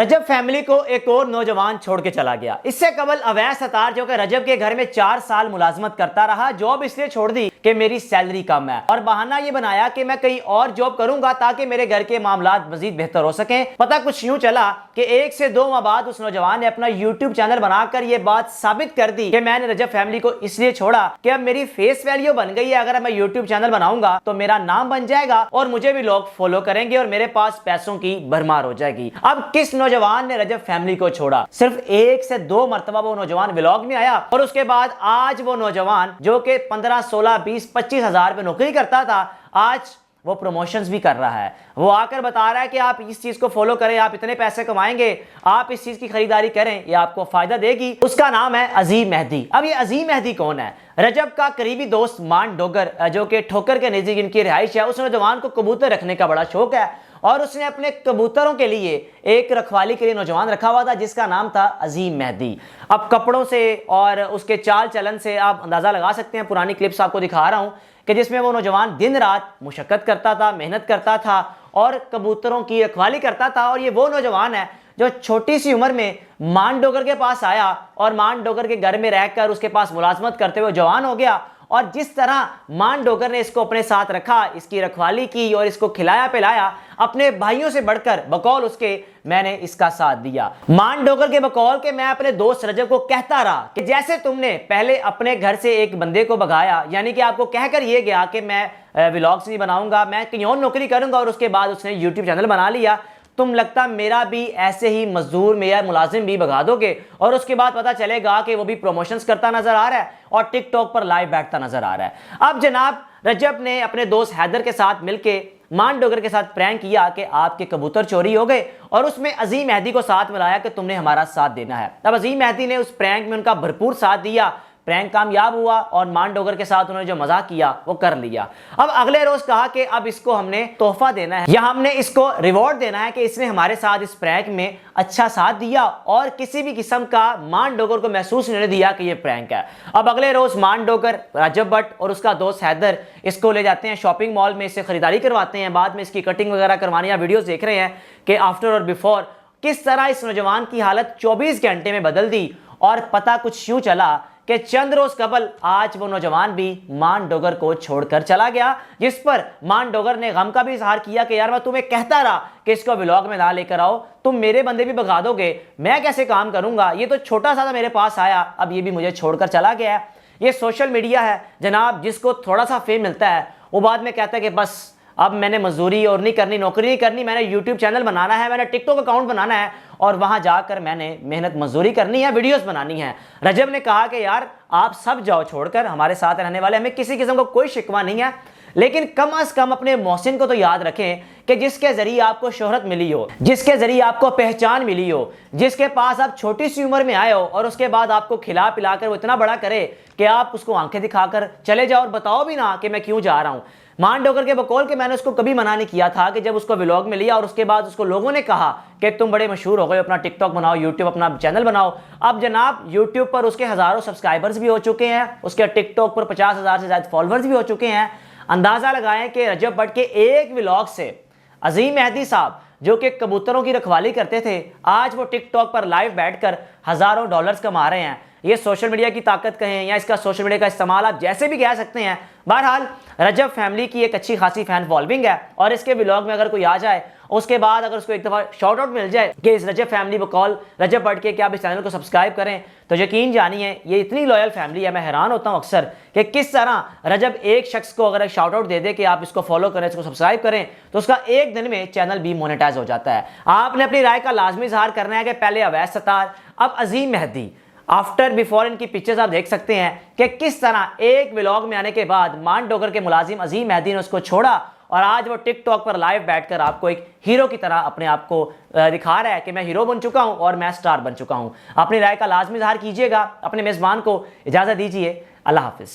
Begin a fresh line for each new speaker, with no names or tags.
रजब family को एक और नौजवान छोड़ के चला गया। इससे कबल अवैस सत्तार जो कि रजब के घर में 4 साल मुलाजमत करता रहा, जॉब इसलिए छोड़ दी कि मेरी सैलरी कम है और बहाना ये बनाया कि मैं कहीं और जॉब करूंगा ताकि मेरे घर के मामलात मजीद बेहतर हो सकें। पता कुछ यूं चला कि 1 से 2 माह बाद उस नौजवान ने अपना यूट्यूब चैनल बनाकर यह बात साबित कर दी कि मैंने रजब फैमिली को इसलिए छोड़ा कि अब मेरी फेस वैल्यू बन गई है। अगर मैं यूट्यूब चैनल बनाऊंगा तो मेरा नाम बन जाएगा और मुझे भी लोग फॉलो करेंगे और मेरे पास पैसों की भरमार हो जाएगी। अब किस नौजवान ने रजब फैमिली को छोड़ा? सिर्फ 1 से 2 मरतबा वो नौजवान व्लॉग में आया और उसके बाद आज वो नौजवान जो कि 15, 16, 20, 25 हजार पे नौकरी करता था, आज वो प्रमोशंस भी कर रहा है। वो आकर बता रहा है कि आप इस चीज को फॉलो करें, आप इतने पैसे कमाएंगे, आप इस चीज की खरीदारी करें, ये आपको फायदा देगी। उसका नाम है अजीम मेहदी। अब ये अजीम मेहदी कौन है? रजब का करीबी दोस्त मान डोगर, जो कि ठोकर के नजदीक इनकी रिहाइश है। उस नौजवान को कबूतर रखने का बड़ा शौक है और उसने अपने कबूतरों के लिए एक रखवाली के लिए नौजवान रखा हुआ था जिसका नाम था अजीम मेहदी। अब कपड़ों से और उसके चाल चलन से आप अंदाजा लगा सकते हैं। पुरानी क्लिप्स आपको दिखा रहा हूं कि जिसमें वो नौजवान दिन रात मुशक्कत करता था, मेहनत करता था और कबूतरों की रखवाली करता था। और ये वो नौजवान है जो छोटी सी उम्र में मान डोगर के पास आया और मान डोगर के घर में रहकर उसके पास मुलाजमत करते हुए जवान हो गया। और जिस तरह मान डोगर ने इसको अपने साथ रखा, इसकी रखवाली की और इसको खिलाया पिलाया, अपने भाइयों से बढ़कर बकौल उसके मैंने इसका साथ दिया। मान डोगर के बकौल के मैं अपने दोस्त रजब को कहता रहा कि जैसे तुमने पहले अपने घर से एक बंदे को भगाया, यानी कि आपको कहकर ये गया कि मैं व्लॉग्स नहीं बनाऊंगा, मैं कहीं और नौकरी करूंगा, और उसके बाद उसने यूट्यूब चैनल बना लिया, तुम लगता मेरा भी ऐसे ही मजदूर में या मुलाजिम भी भगा दोगे और उसके बाद पता चलेगा कि वो भी प्रमोशंस करता नजर आ रहा है और टिकटॉक पर लाइव बैठता नजर आ रहा है। अब जनाब रजब ने अपने दोस्त हैदर के साथ मिलके मान डोगर के साथ प्रैंक किया कि आपके कबूतर चोरी हो गए और उसमें अजीम मेहदी को साथ मिलाया कि तुमने हमारा साथ देना है। अब अजीम मेहदी ने उस प्रैंक में उनका भरपूर साथ दिया, प्रैंक कामयाब हुआ और मान डोगर के साथ उन्होंने जो मजाक किया वो कर लिया। अब अगले रोज कहा कि अब इसको हमने तोहफा देना है या हमने इसको रिवॉर्ड देना है कि इसने हमारे साथ इस प्रैंक में अच्छा साथ दिया और किसी भी किस्म का मान डोगर को महसूस नहीं दिया कि ये प्रैंक है। अब अगले रोज मान डोगर, रजब भट्ट और उसका दोस्त हैदर इसको ले जाते हैं शॉपिंग मॉल में, इससे खरीदारी करवाते हैं, बाद में इसकी कटिंग वगैरह करवानी। वीडियोस देख रहे हैं कि आफ्टर और बिफोर किस तरह इस नौजवान की हालत 24 घंटे में बदल दी। और पता कुछ यूं चला कि चंद रोज कबल आज वो नौजवान भी मान डोगर को छोड़कर चला गया, जिस पर मान डोगर ने गम का भी इजहार किया कि यार मैं तुम्हें कहता रहा कि इसको व्लॉग में ना लेकर आओ, तुम मेरे बंदे भी भगा दोगे, मैं कैसे काम करूंगा, ये तो छोटा सा था मेरे पास आया, अब ये भी मुझे छोड़कर चला गया है। ये सोशल मीडिया है जनाब, जिसको थोड़ा सा फेम मिलता है वो बाद में कहता है कि बस अब मैंने मजदूरी और नहीं करनी, नौकरी नहीं करनी, मैंने यूट्यूब चैनल बनाना है, मैंने टिकटॉक अकाउंट बनाना है और वहां जाकर मैंने मेहनत मजदूरी करनी है, वीडियोस बनानी है। रजब ने कहा कि यार आप सब जाओ छोड़कर, हमारे साथ रहने वाले, हमें किसी किस्म का कोई शिकवा नहीं है, लेकिन कम अज कम अपने मोहसिन को तो याद रखें कि जिसके जरिए आपको शोहरत मिली हो, जिसके जरिए आपको पहचान मिली हो, जिसके पास आप छोटी सी उम्र में आए हो और उसके बाद आपको खिला पिलाकर वो इतना बड़ा करे कि आप उसको आंखें दिखाकर चले जाओ और बताओ भी ना कि मैं क्यों जा रहा हूं। मान डोगर के बकौल के मैंने उसको कभी मना नहीं किया था कि जब उसको व्लॉग में लिया और उसके बाद उसको लोगों ने कहा कि तुम बड़े मशहूर हो गए, अपना टिकटॉक बनाओ, यूट्यूब अपना चैनल बनाओ। अब जनाब यूट्यूब पर उसके हजारों सब्सक्राइबर्स भी हो चुके हैं, उसके टिकटॉक पर 50,000 से ज्यादा फॉलोअर्स भी हो चुके हैं। अंदाजा लगाएं कि रजब भट्ट के एक व्लॉग से अजीम मेहदी साहब जो कि कबूतरों की रखवाली करते थे, आज वो टिकटॉक पर लाइव बैठकर हजारों डॉलर्स कमा रहे हैं। ये सोशल मीडिया की ताकत कहें या इसका सोशल मीडिया का इस्तेमाल आप जैसे भी कह सकते हैं। बहरहाल रजब फैमिली की एक अच्छी खासी फैन फॉलोइंग है और इसके व्लॉग में अगर कोई आ जाए उसके बाद अगर उसको एक दफ़ा शॉर्ट आउट मिल जाए कि इस रजब फैमिली बकौल रजब भट्ट के कि आप इस चैनल को सब्सक्राइब करें, तो यकीन जानिए ये इतनी लॉयल फैमिली है। मैं हैरान होता हूँ अक्सर कि किस तरह रजब एक शख्स को अगर एक शॉर्ट आउट दे दे कि आप इसको फॉलो करें, इसको सब्सक्राइब करें, तो उसका एक दिन में चैनल भी मोनेटाइज हो जाता है। आपने अपनी राय का लाजमी इजहार करना है कि पहले अवैस सत्तार, अब अजीम मेहदी, आफ्टर बिफोर इनकी पिक्चर्स आप देख सकते हैं कि किस तरह एक व्लॉग में आने के बाद मान डोगर के मुलाजिम अजीम मेहदी ने उसको छोड़ा और आज वो टिकटॉक पर लाइव बैठकर आपको एक हीरो की तरह अपने आप को दिखा रहा है कि मैं हीरो बन चुका हूं और मैं स्टार बन चुका हूं। अपनी राय का लाजमी इजहार कीजिएगा। अपने मेजबान को इजाजत दीजिए। अल्लाह हाफिज।